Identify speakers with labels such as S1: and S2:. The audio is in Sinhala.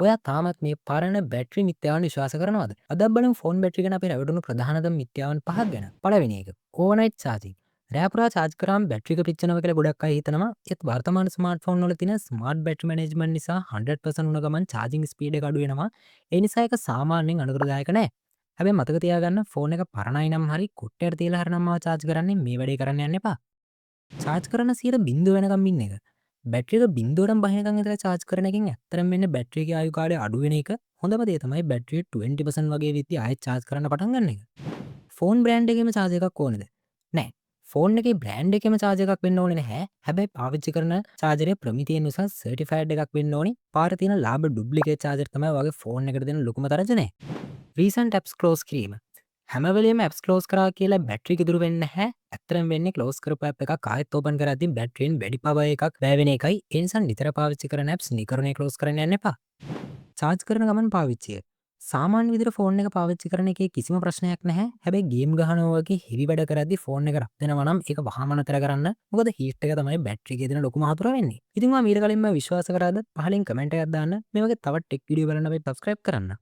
S1: ඔයා තාමත් මේ පරණ බැටරි මිත්‍යාවන් විශ්වාස කරනවද? අද බලමු ෆෝන් බැටරි ගැන අපි රැවටුණු ප්‍රධානතම මිත්‍යාවන් 5ක් ගැන. පළවෙනි එක ඕවර්නයිට් චාර්ජින්. රෑ පුරා චාර්ජ් කරාම බැටරි එක පිච්චෙනවා කියලා ගොඩක් අය හිතනවා. ඒත් වර්තමාන ස්මාර්ට්ෆෝන් වල තියෙන ස්මාර්ට් බැටරි මැනේජ්මන්ට් නිසා 100% වුණ ගමන් චාර්ජින් ස්පීඩ් එක අඩු වෙනවා. ඒ නිසා ඒක සාමාන්‍යයෙන් අනුකරදායක නෑ. හැබැයි මතක තියාගන්න ෆෝන් එක පරණයි නම් හරි කුට්ටයට තියලා හරි නම් චාර්ජ් කරන්නේ මේ වැඩේ කරන්න යන්න එපා. චාර්ජ් කරන 0 වෙනකම් ඉන්න එක. බැටරි එක 0ටම බහිනකම් විතර චාර්ජ් කරන එකෙන් ඇත්තටම වෙන්නේ බැටරි එකේ ආයු කාලය අඩු වෙන එක. හොඳම දේ තමයි බැටරි 20% වගේ වෙද්දී ආයෙත් චාර්ජ් කරන්න පටන් ගන්න එක. ෆෝන් බ්‍රෑන්ඩ් එකේම චාර්ජ් එකක් ඕනේද? නෑ. ෆෝන් එකේ බ්‍රෑන්ඩ් එකේම චාර්ජ් එකක් වෙන්න ඕනේ නැහැ. හැබැයි පාවිච්චි කරන චාර්ජරේ ප්‍රමිතියෙන් නිසා සර්ටිෆයිඩ් එකක් වෙන්න ඕනේ. පාරේ තියෙන ලාභ ඩුප්ලිකේට් චාර්ජර් තමයි ඔයගේ ෆෝන් එකට දෙන ලොකුම තරජනය. රීසන්ට් ඇප්ස් ක්ලෝස් කිරීම. හැම වෙලේම ඇප්ස් ක්ලෝස් කරා කියලා බැටරි එක ඉතුරු වෙන්නේ නැහැ. ඇත්තටම වෙන්නේ ක්ලෝස් කරපු ඇප් එකක් ආයෙත් ඕපන් කරද්දී බැටරියෙන් වැඩි පවර් එකක් වැය වෙන එකයි. ඒ නිසා නිතර පාවිච්චි කරන ඇප්ස් නිකරුණේ ක්ලෝස් කරන්න යන්න එපා. චාර්ජ් කරන ගමන් පාවිච්චිය. සාමාන්‍ය විදිහට ෆෝන් එක පාවිච්චි කරන එකේ කිසිම ප්‍රශ්නයක් නැහැ. හැබැයි ගේම් ගහනවා වගේ හෙවි වැඩ කරද්දී ෆෝන් එක රත් වෙනවා නම් ඒක වහාම නතර කරන්න. මොකද හීට් එක තමයි බැටරි එකේ දෙන ලොකුම හතුර වෙන්නේ. ඉතින් මම ඊට කලින්ම විශ්වාස කරාද පහලින් කමෙන්ට් එකක් දාන්න. මේ වගේ තවත් ටෙක් වීඩියෝ බලන්න අපි සබ්ස්ක්‍රයිබ් කරන්න.